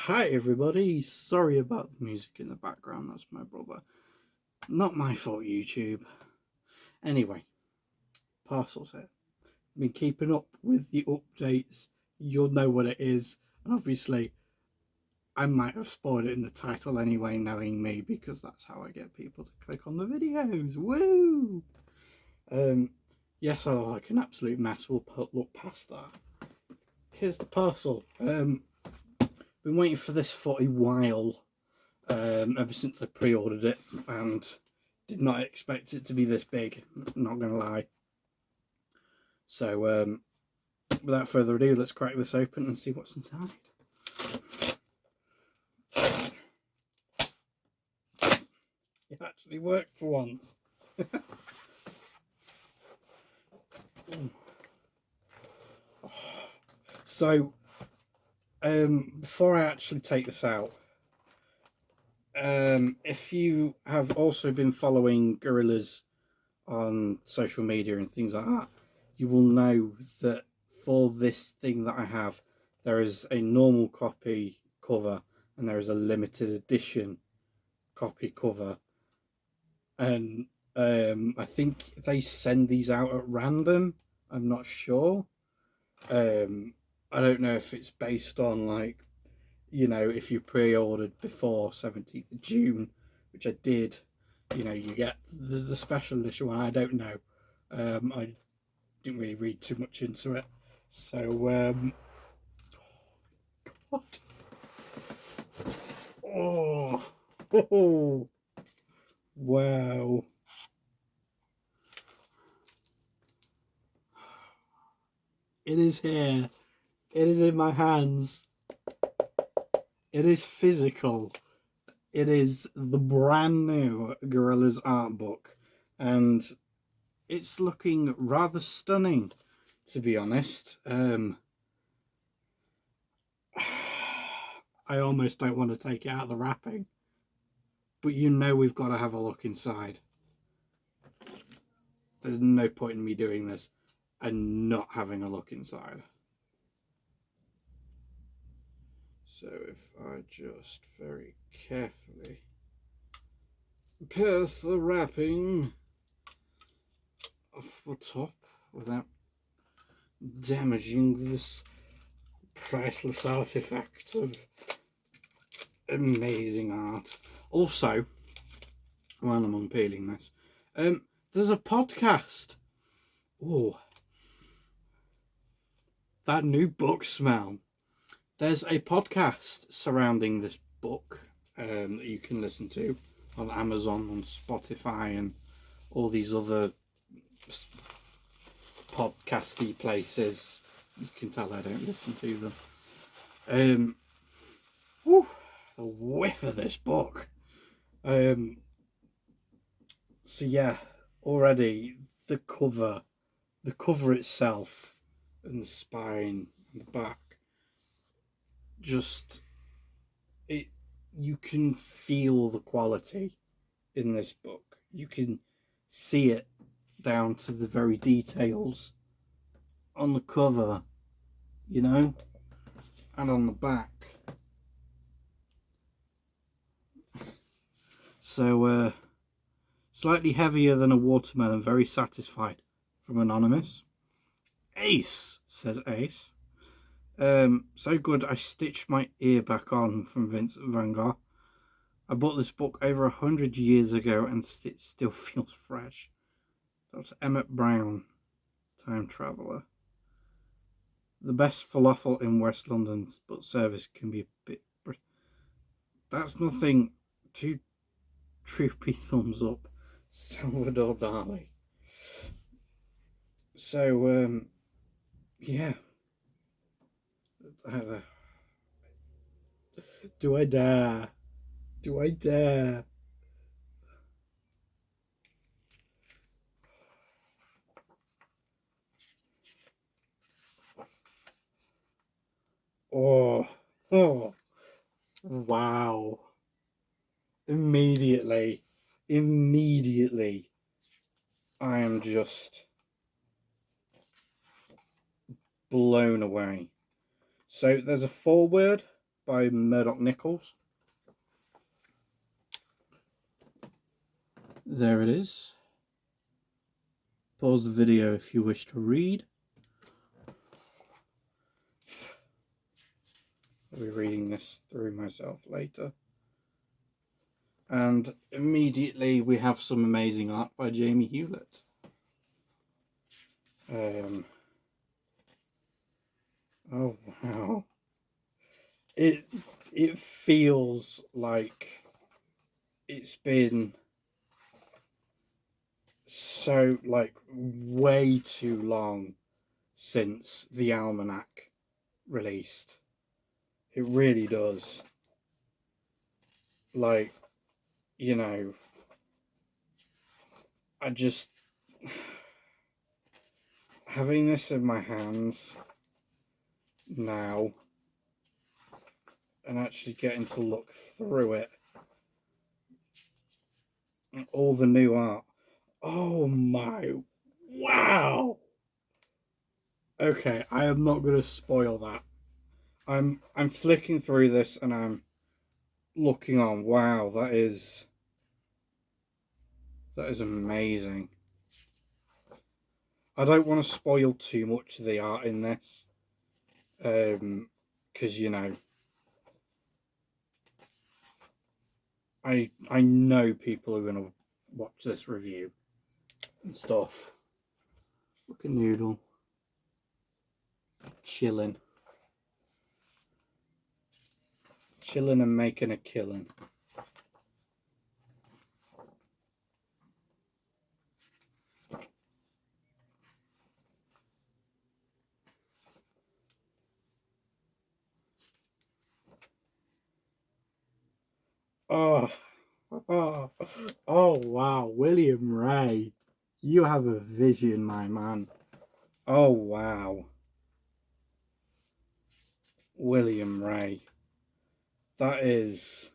Hi everybody, sorry about the music in the background, that's my brother. Not my fault, YouTube. Anyway, parcels here. Been keeping up with the updates, you'll know what it is, and obviously I might have spoiled it in the title anyway, knowing me, because that's how I get people to click on the videos. Woo! Yes, I look like an absolute mess, we'll look past that. Here's the parcel. Been waiting for this for a while. Ever since I pre-ordered it, and did not expect it to be this big, not gonna lie. So without further ado, let's crack this open and see what's inside. It actually worked for once. So before I actually take this out, if you have also been following gorillaz on social media and things like that, you will know that for this thing that I have, there is a normal copy cover and there is a limited edition copy cover, and I think they send these out at random. I'm not sure. I don't know if it's based on, like, if you pre-ordered before 17th of June, which I did, you get the special edition one. I don't know. I didn't really read too much into it. So, God. Oh, wow. It is here. It is in my hands. It is physical. It is the brand new gorillaz art book, and it's looking rather stunning, to be honest. I almost don't want to take it out of the wrapping, but we've got to have a look inside. There's no point in me doing this and not having a look inside. So if I just very carefully pierce the wrapping off the top without damaging this priceless artifact of amazing art. Also, while I'm unpeeling this, there's a podcast. Oh, that new book smell. There's a podcast surrounding this book that you can listen to on Amazon, on Spotify, and all these other podcasty places. You can tell I don't listen to them. The whiff of this book. So yeah, already the cover itself, and the spine and the back, you can feel the quality in this book. You can see it down to the very details on the cover, and on the back. So slightly heavier than a watermelon, very satisfied, from Anonymous. Ace, says Ace. So good I stitched my ear back on, from Vincent van Gogh. I bought this book over 100 years ago and it still feels fresh. Dr. Emmett Brown, time traveller. The best falafel in West London, but service can be a bit... That's nothing. 2 droopy thumbs up. Salvador Dali. So, yeah. Do I dare? Do I dare? Oh, wow. Immediately, I am just blown away. So there's a foreword by Murdoch Nichols. There it is. Pause the video if you wish to read. I'll be reading this through myself later. And immediately we have some amazing art by Jamie Hewlett. Oh wow. It feels like it's been so way too long since the almanac released. It really does. Like, you know, I just having this in my hands now and actually getting to look through it and all the new art. Oh my, wow. Okay, I am not going to spoil that. I'm flicking through this and I'm looking on. Wow, that is amazing. I don't want to spoil too much of the art in this, because you know, I know people are gonna watch this review and stuff. Look at Noodle, chilling and making a killing. Oh, oh wow, William Ray, you have a vision, my man. Oh wow, William Ray, that is,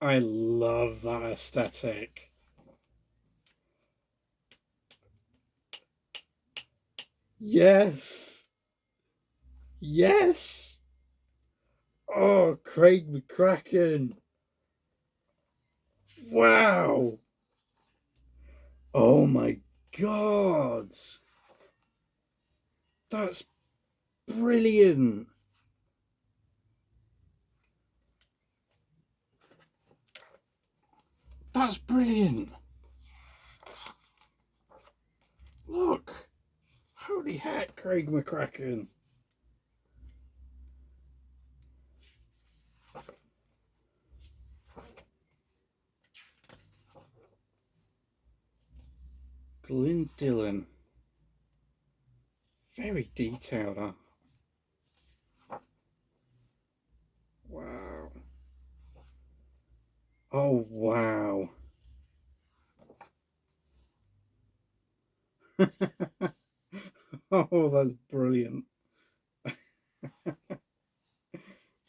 I love that aesthetic. Yes, yes. Oh, Craig McCracken. Wow. Oh my God. That's brilliant. That's brilliant. Look. Holy heck, Craig McCracken. Glyn Dillon. Very detailed, huh? Wow. Oh, wow. Oh, that's brilliant.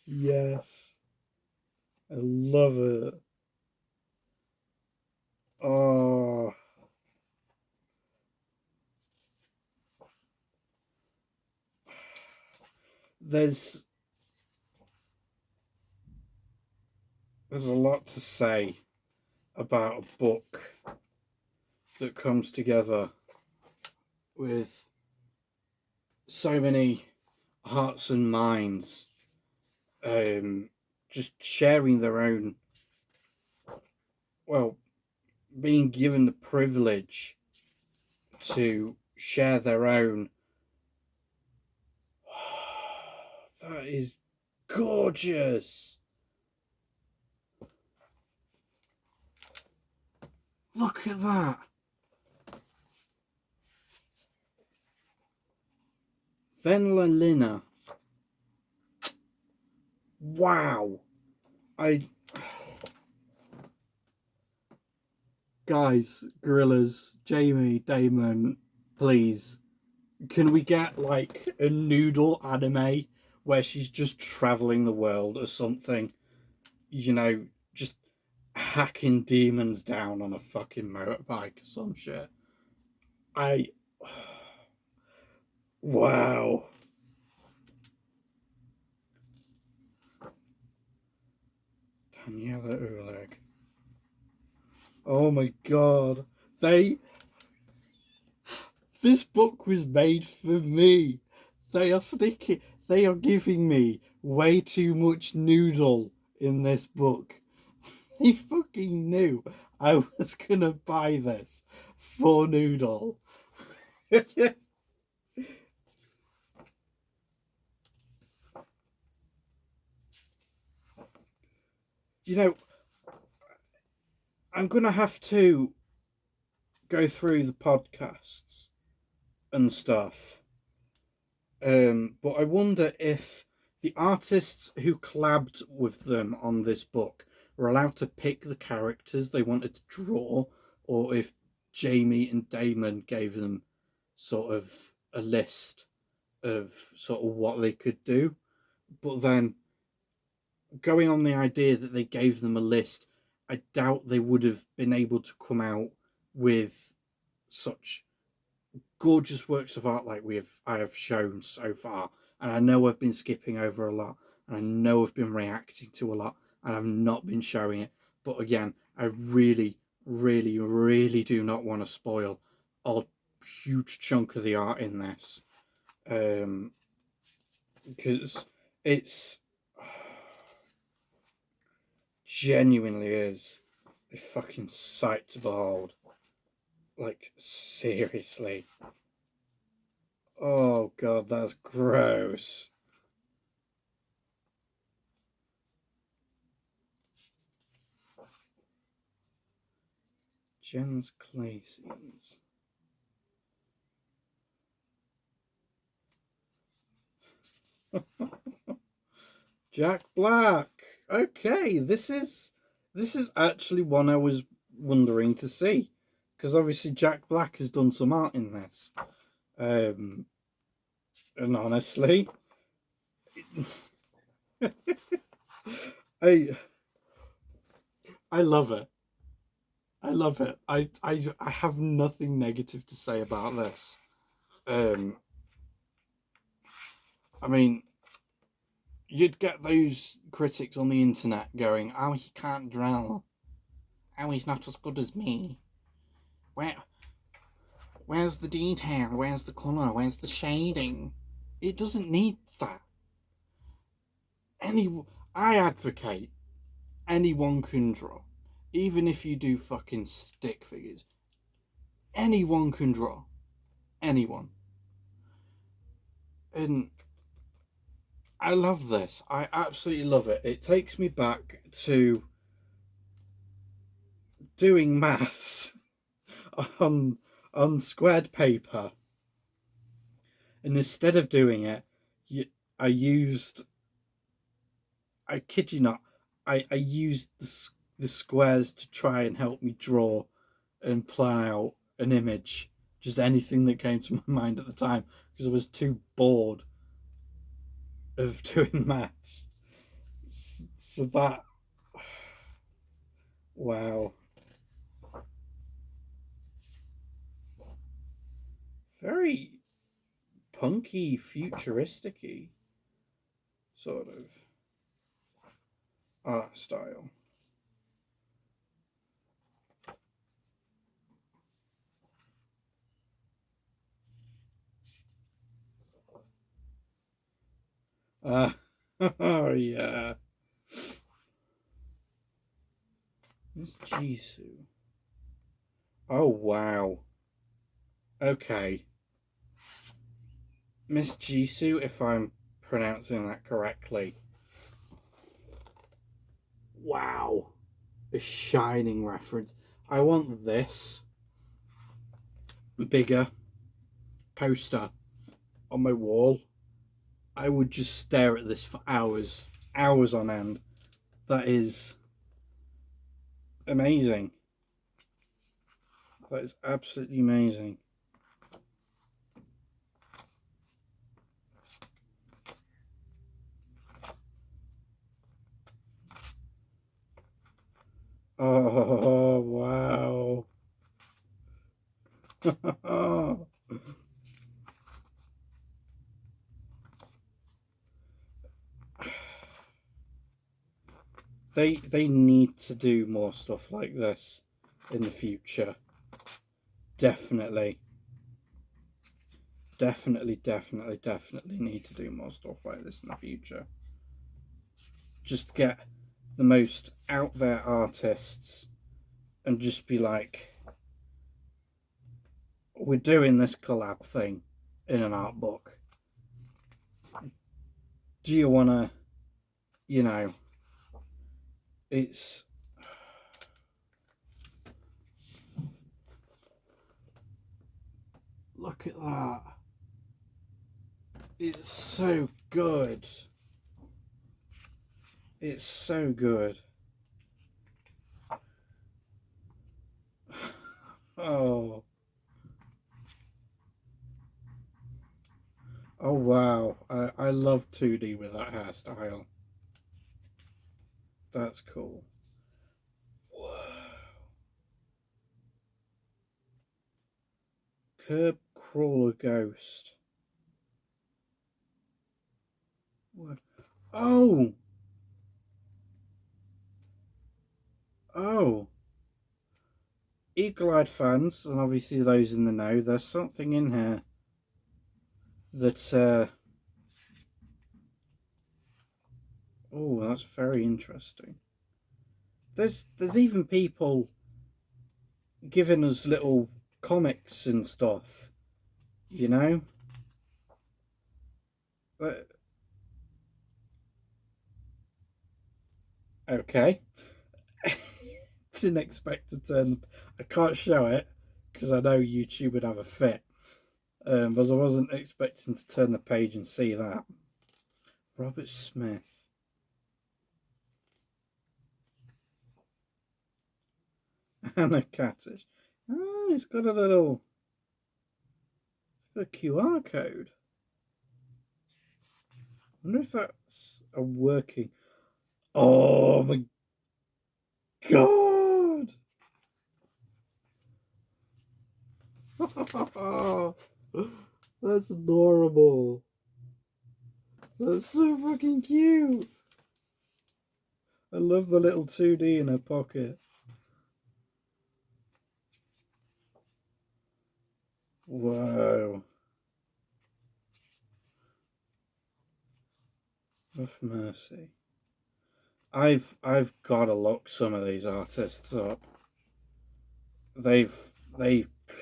Yes. I love it. Oh. There's a lot to say about a book that comes together with so many hearts and minds, just sharing their own, well, being given the privilege to share their own. That is gorgeous. Look at that. Venlalina. Wow. Guys, gorillaz, Jamie, Damon, please. Can we get like a noodle anime where she's just traveling the world or something? You know, just hacking demons down on a fucking motorbike or some shit. Wow. Yellow Oleg. Oh my god. This book was made for me. They are giving me way too much noodle in this book. They fucking knew I was gonna buy this for noodle. You know, I'm gonna have to go through the podcasts and stuff. But I wonder if the artists who collabed with them on this book were allowed to pick the characters they wanted to draw, or if Jamie and Damon gave them sort of a list of sort of what they could do. But then, going on the idea that they gave them a list, I doubt they would have been able to come out with such gorgeous works of art like I have shown so far. And I know I've been skipping over a lot, and I know I've been reacting to a lot, and I've not been showing it. But again, I really, really, really do not want to spoil a huge chunk of the art in this, because it's genuinely is a fucking sight to behold. Like, seriously. Oh god, that's gross. Jens Claces. Jack Black. Okay, this is actually one I was wondering to see, because obviously Jack Black has done some art in this, and honestly, I I love it. I love it. I have nothing negative to say about this. Um, I mean, you'd get those critics on the internet going, "Oh, he can't draw. Oh, he's not as good as me. Where, where's the detail? Where's the colour? Where's the shading?" It doesn't need that. Any, I advocate anyone can draw, even if you do fucking stick figures. Anyone can draw. Anyone. And I love this. I absolutely love it. It takes me back to doing maths on squared paper, and instead of doing it, I used. I kid you not. I used the squares to try and help me draw and plan out an image. Just anything that came to my mind at the time, because I was too bored of doing maths. So that, wow, very punky, futuristicy sort of art style. Oh yeah, Miss Jisoo. Oh wow. Okay, Miss Jisoo, if I'm pronouncing that correctly. Wow, a shining reference. I want this bigger poster on my wall. I would just stare at this for hours, hours on end. That is amazing. That is absolutely amazing. Oh, wow. they need to do more stuff like this in the future. Definitely need to do more stuff like this in the future. Just get the most out there artists and just be like, we're doing this collab thing in an art book. Do you want to, you know, it's... Look at that. It's so good. It's so good. Oh. Oh wow. I love 2D with that hairstyle. That's cool. Whoa. Curb Crawler Ghost. What? Oh! Oh! Eagle-eyed fans, and obviously those in the know, there's something in here that... Oh, that's very interesting. There's even people giving us little comics and stuff, you know? But, okay. Didn't expect to turn... I can't show it because I know YouTube would have a fit. But I wasn't expecting to turn the page and see that. Robert Smith. Anna Cattish. Oh, it's got a little... It's got a QR code. I wonder if that's a working... Oh my god! That's adorable. That's so fucking cute. I love the little 2D in her pocket. Whoa. Of mercy. I've got to look some of these artists up. They've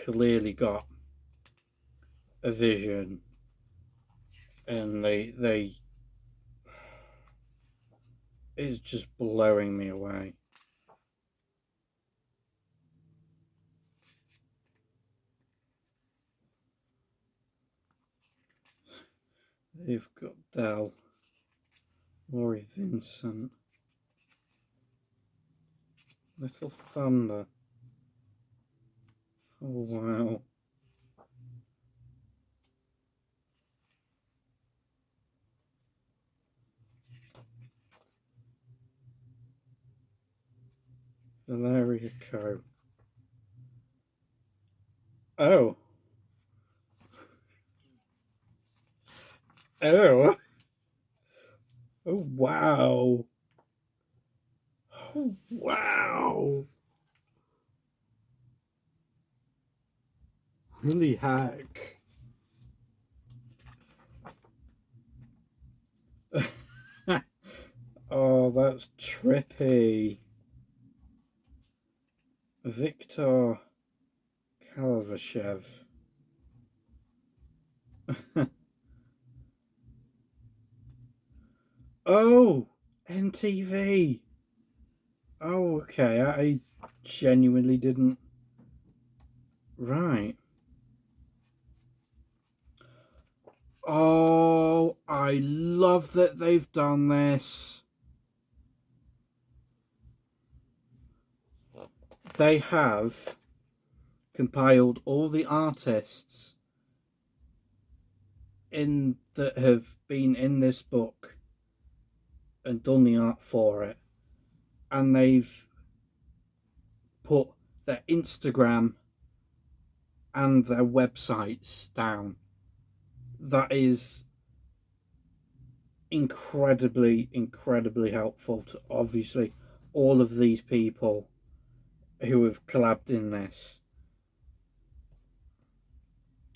clearly got a vision, and they it's just blowing me away. They've got Dell, Laurie Vincent, Little Thunder. Oh wow. Valeria Co. Oh. Oh. Oh wow. Oh wow. Really hack. Oh, that's trippy. Viktor Kalvashev. Oh, MTV. Oh, okay. I genuinely didn't. Right. Oh, I love that they've done this. They have compiled all the artists in that have been in this book and done the art for it, and they've put their Instagram and their websites down. That is incredibly helpful to obviously all of these people who have collabed in this,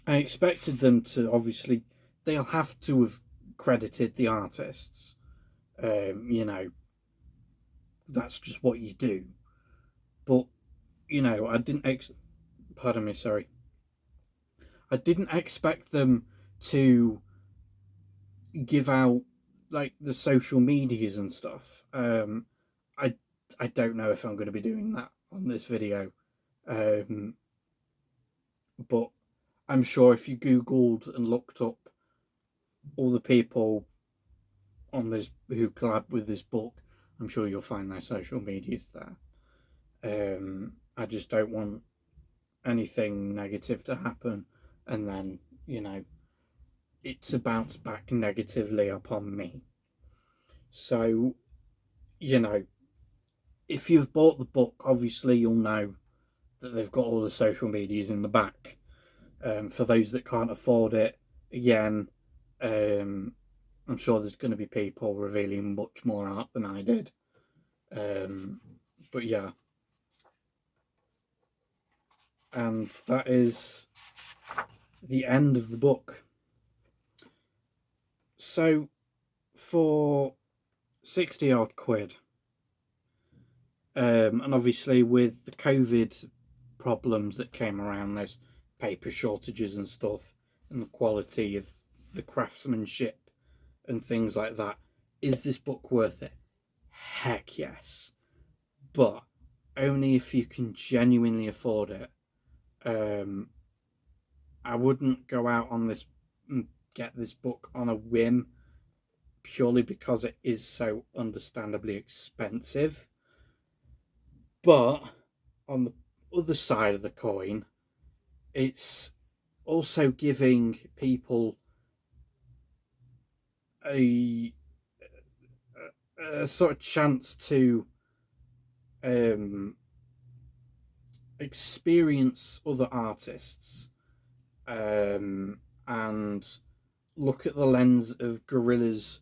I expected them to obviously, they'll have to have credited the artists. You know, that's just what you do. But, you know, pardon me, sorry. I didn't expect them to give out like the social medias and stuff. I I don't know if I'm going to be doing that on this video, um, but I'm sure if you googled and looked up all the people on this who collab with this book, I'm sure you'll find their social medias there. I just don't want anything negative to happen, and then you know it to bounce back negatively upon me. So you know, if you've bought the book, obviously you'll know that they've got all the social medias in the back. For those that can't afford it, again, I'm sure there's going to be people revealing much more art than I did. But yeah. And that is the end of the book. So, for 60 odd quid, and obviously with the COVID problems that came around, there's paper shortages and stuff, and the quality of the craftsmanship and things like that. Is this book worth it? Heck yes. But only if you can genuinely afford it. I wouldn't go out on this and get this book on a whim purely because it is so understandably expensive. But on the other side of the coin, it's also giving people a sort of chance to experience other artists, and look at the lens of gorillaz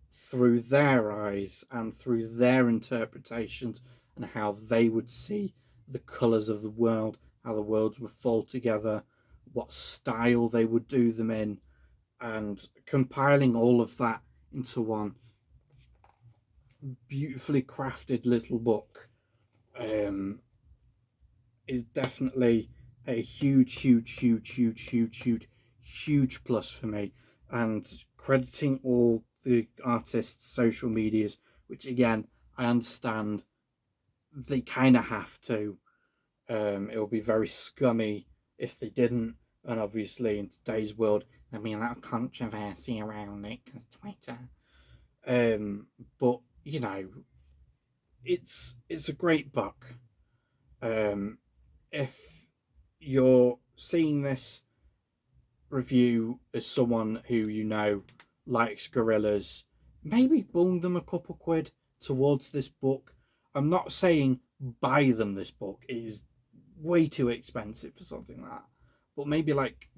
through their eyes and through their interpretations, and how they would see the colours of the world, how the worlds would fall together, what style they would do them in, and compiling all of that into one beautifully crafted little book is definitely a huge plus for me. And crediting all the artists' social medias, which again I understand they kind of have to. It would be very scummy if they didn't, and obviously in today's world there'd be a lot of controversy around it because Twitter. But you know, it's a great book. If you're seeing this review as someone who you know likes gorillaz, maybe bung them a couple quid towards this book. I'm not saying buy them this book. It is way too expensive for something like that. But maybe like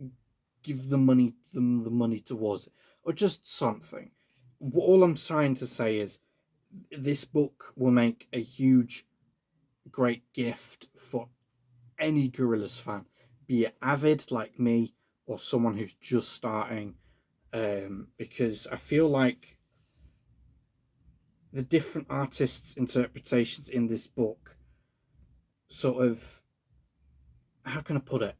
give them the money towards it, or just something. All I'm trying to say is this book will make a huge, great gift for any gorillaz fan, be it avid like me or someone who's just starting, because I feel like the different artists' interpretations in this book sort of, how can I put it?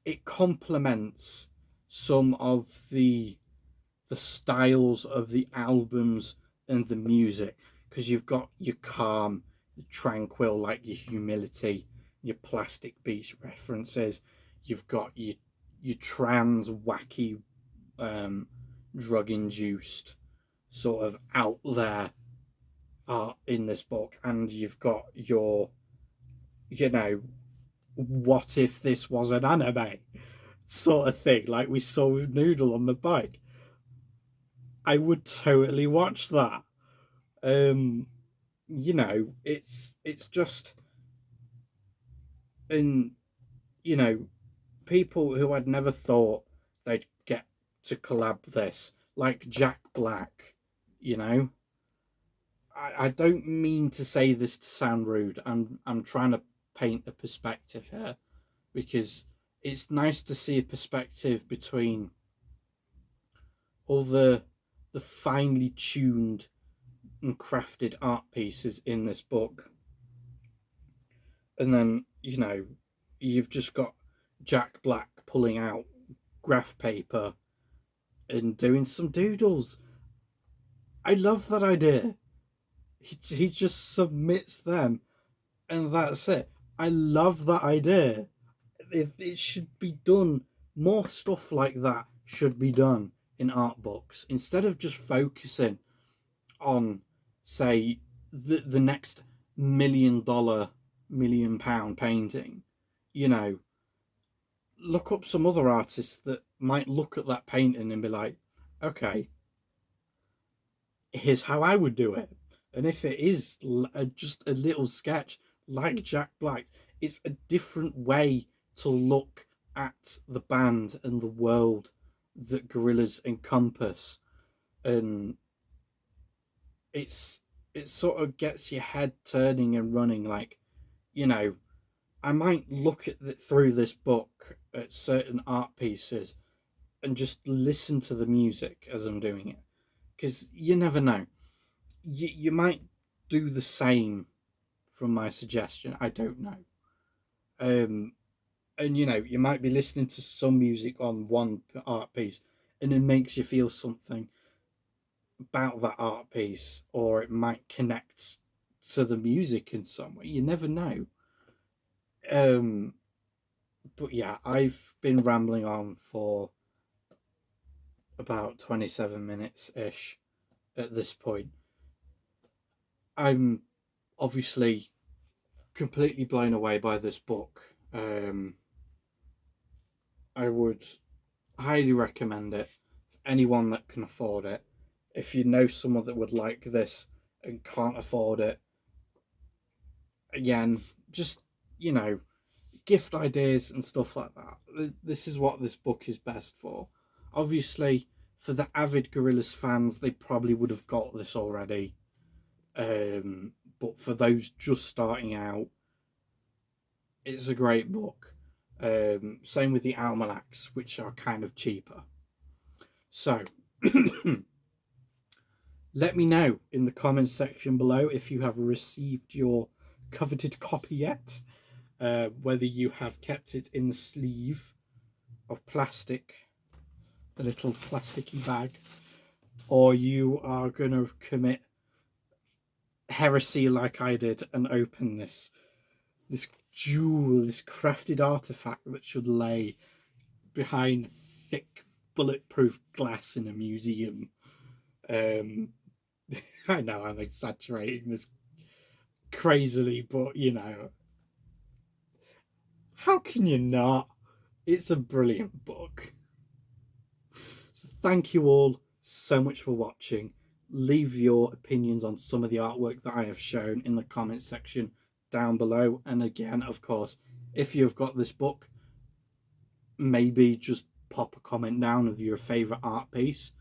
It complements some of the styles of the albums and the music, because you've got your calm, your tranquil, like your humility, your plastic beach references. You've got your trans wacky, drug induced sort of out there art in this book, and you've got your, you know, what if this was an anime sort of thing, like we saw with Noodle on the bike. I would totally watch that. You know, it's just, and you know, people who I'd never thought they'd get to collab this, like Jack Black. You know, I don't mean to say this to sound rude. I'm trying to paint a perspective here, because it's nice to see a perspective between all the finely tuned and crafted art pieces in this book, and then you've just got Jack Black pulling out graph paper and doing some doodles. I love that idea. He just submits them, and that's it. I love that idea. It should be done. More stuff like that should be done in art books, instead of just focusing on, say, the next $1 million, £1 million painting. You know, look up some other artists that might look at that painting and be like, okay, here's how I would do it. And if it is just a little sketch like Jack Black, it's a different way to look at the band and the world that gorillaz encompass. And it's it sort of gets your head turning and running. Like, you know, I might look at through this book at certain art pieces and just listen to the music as I'm doing it, because you never know. You might do the same from my suggestion. I don't know. Um, and you might be listening to some music on one art piece, and it makes you feel something about that art piece, or it might connect to the music in some way. You never know. Um, but yeah, I've been rambling on for about 27 minutes ish at this point. I'm obviously completely blown away by this book. I would highly recommend it for anyone that can afford it. If you know someone that would like this and can't afford it, again, just, you know, gift ideas and stuff like that. This is what this book is best for. Obviously, for the avid gorillaz fans, they probably would have got this already. But for those just starting out, it's a great book. Same with the almanacs, which are kind of cheaper. So, let me know in the comments section below if you have received your coveted copy yet. Whether you have kept it in the sleeve of plastic, the little plasticky bag, or you are going to commit heresy like I did and open this jewel, this crafted artifact that should lay behind thick bulletproof glass in a museum. I know I'm exaggerating this crazily, but how can you not? It's a brilliant book. So thank you all so much for watching. Leave your opinions on some of the artwork that I have shown in the comments section down below. And again, of course, if you've got this book, maybe just pop a comment down of your favorite art piece,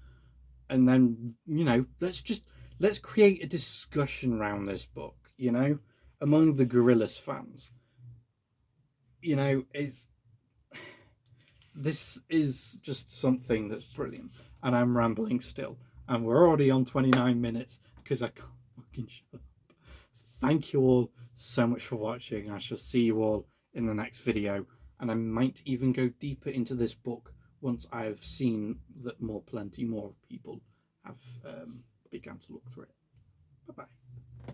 and then let's create a discussion around this book, among the gorillaz fans. It's this is just something that's brilliant. And I'm rambling still, and we're already on 29 minutes because I can't fucking shut up. Thank you all so much for watching. I shall see you all in the next video, and I might even go deeper into this book once I've seen that plenty more people have begun to look through it. Bye bye.